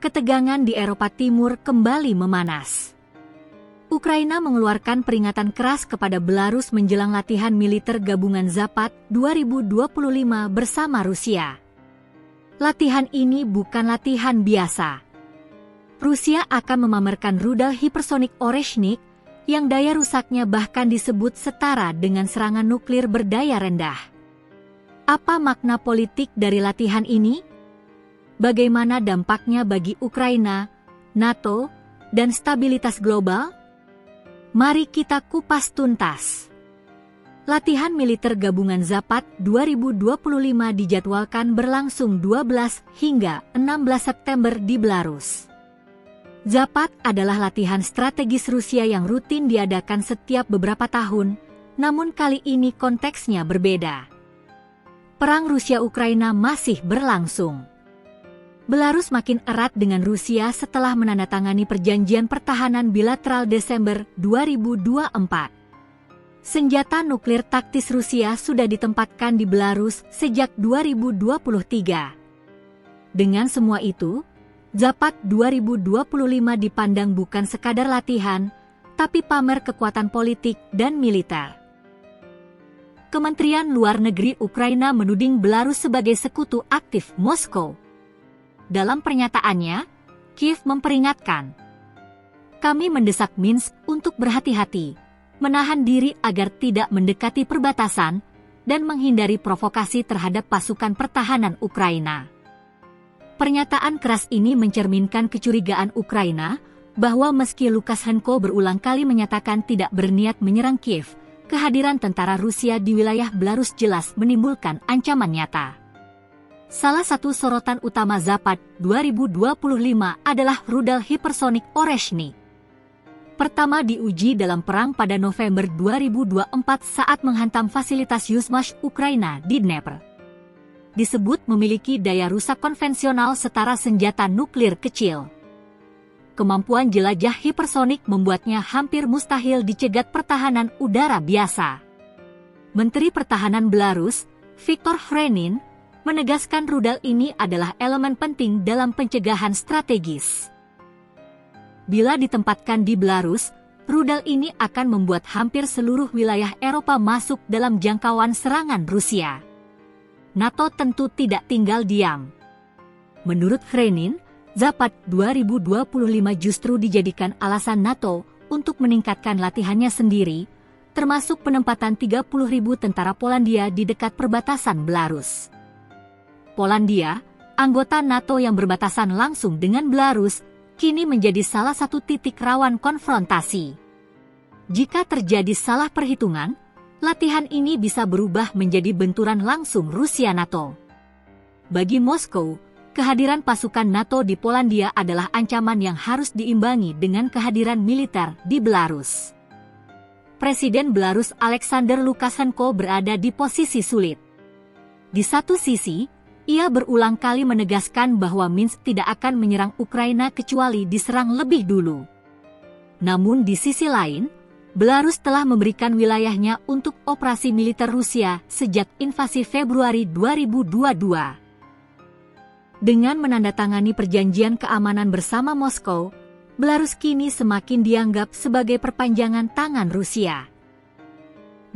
ketegangan di Eropa Timur kembali memanas. Ukraina mengeluarkan peringatan keras kepada Belarus menjelang latihan militer gabungan Zapad 2025 bersama Rusia. Latihan ini bukan latihan biasa. Rusia akan memamerkan rudal hipersonik Oreshnik yang daya rusaknya bahkan disebut setara dengan serangan nuklir berdaya rendah. Apa makna politik dari latihan ini? Bagaimana dampaknya bagi Ukraina, NATO, dan stabilitas global? Mari kita kupas tuntas. Latihan militer gabungan Zapad 2025 dijadwalkan berlangsung 12 hingga 16 September di Belarus. Zapad adalah latihan strategis Rusia yang rutin diadakan setiap beberapa tahun, namun kali ini konteksnya berbeda. Perang Rusia-Ukraina masih berlangsung. Belarus makin erat dengan Rusia setelah menandatangani perjanjian pertahanan bilateral Desember 2024. Senjata nuklir taktis Rusia sudah ditempatkan di Belarus sejak 2023. Dengan semua itu, Zapad 2025 dipandang bukan sekadar latihan, tapi pamer kekuatan politik dan militer. Kementerian Luar Negeri Ukraina menuding Belarus sebagai sekutu aktif Moskow. Dalam pernyataannya, Kiev memperingatkan, "Kami mendesak Minsk untuk berhati-hati, menahan diri agar tidak mendekati perbatasan, dan menghindari provokasi terhadap pasukan pertahanan Ukraina." Pernyataan keras ini mencerminkan kecurigaan Ukraina bahwa meski Lukashenko berulang kali menyatakan tidak berniat menyerang Kiev, kehadiran tentara Rusia di wilayah Belarus jelas menimbulkan ancaman nyata. Salah satu sorotan utama Zapad 2025 adalah rudal hipersonik Oreshnik. Pertama diuji dalam perang pada November 2024 saat menghantam fasilitas Yuzhmash Ukraina di Dnepr. Disebut memiliki daya rusak konvensional setara senjata nuklir kecil. Kemampuan jelajah hipersonik membuatnya hampir mustahil dicegat pertahanan udara biasa. Menteri Pertahanan Belarus, Viktor Hrenin, menegaskan rudal ini adalah elemen penting dalam pencegahan strategis. Bila ditempatkan di Belarus, rudal ini akan membuat hampir seluruh wilayah Eropa masuk dalam jangkauan serangan Rusia. NATO tentu tidak tinggal diam. Menurut Hrenin, Zapad 2025 justru dijadikan alasan NATO untuk meningkatkan latihannya sendiri, termasuk penempatan 30.000 tentara Polandia di dekat perbatasan Belarus. Polandia, anggota NATO yang berbatasan langsung dengan Belarus, kini menjadi salah satu titik rawan konfrontasi. Jika terjadi salah perhitungan, latihan ini bisa berubah menjadi benturan langsung Rusia-NATO. Bagi Moskow, kehadiran pasukan NATO di Polandia adalah ancaman yang harus diimbangi dengan kehadiran militer di Belarus. Presiden Belarus Alexander Lukashenko berada di posisi sulit. Di satu sisi, ia berulang kali menegaskan bahwa Minsk tidak akan menyerang Ukraina kecuali diserang lebih dulu. Namun di sisi lain, Belarus telah memberikan wilayahnya untuk operasi militer Rusia sejak invasi Februari 2022. Dengan menandatangani perjanjian keamanan bersama Moskow, Belarus kini semakin dianggap sebagai perpanjangan tangan Rusia.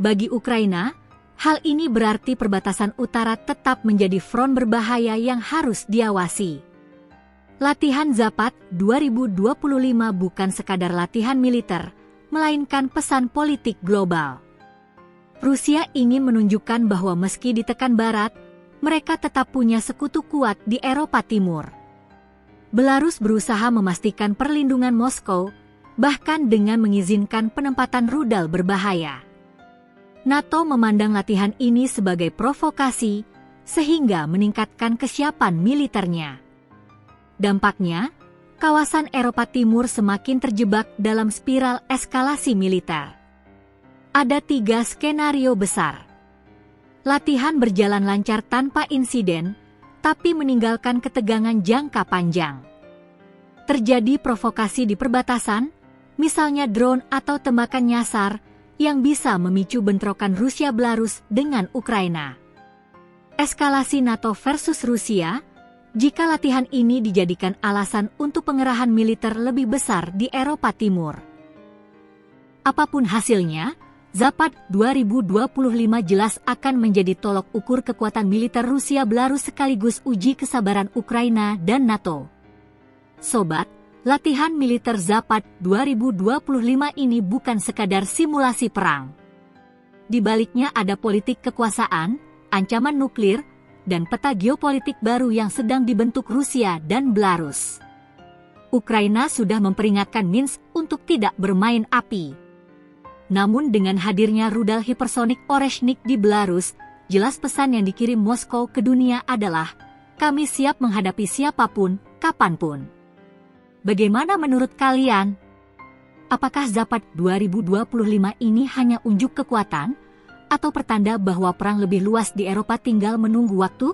Bagi Ukraina, hal ini berarti perbatasan utara tetap menjadi front berbahaya yang harus diawasi. Latihan Zapad 2025 bukan sekadar latihan militer, melainkan pesan politik global. Rusia ingin menunjukkan bahwa meski ditekan Barat, mereka tetap punya sekutu kuat di Eropa Timur. Belarus berusaha memastikan perlindungan Moskow, bahkan dengan mengizinkan penempatan rudal berbahaya. NATO memandang latihan ini sebagai provokasi, sehingga meningkatkan kesiapan militernya. Dampaknya, kawasan Eropa Timur semakin terjebak dalam spiral eskalasi militer. Ada 3 skenario besar. Latihan berjalan lancar tanpa insiden, tapi meninggalkan ketegangan jangka panjang. Terjadi provokasi di perbatasan, misalnya drone atau tembakan nyasar, yang bisa memicu bentrokan Rusia-Belarus dengan Ukraina. Eskalasi NATO versus Rusia, jika latihan ini dijadikan alasan untuk pengerahan militer lebih besar di Eropa Timur. Apapun hasilnya, Zapad 2025 jelas akan menjadi tolok ukur kekuatan militer Rusia Belarus sekaligus uji kesabaran Ukraina dan NATO. Sobat, latihan militer Zapad 2025 ini bukan sekadar simulasi perang. Di baliknya ada politik kekuasaan, ancaman nuklir, dan peta geopolitik baru yang sedang dibentuk Rusia dan Belarus. Ukraina sudah memperingatkan Minsk untuk tidak bermain api. Namun dengan hadirnya rudal hipersonik Oreshnik di Belarus, jelas pesan yang dikirim Moskow ke dunia adalah, kami siap menghadapi siapapun, kapanpun. Bagaimana menurut kalian? Apakah Zapad 2025 ini hanya unjuk kekuatan, atau pertanda bahwa perang lebih luas di Eropa tinggal menunggu waktu?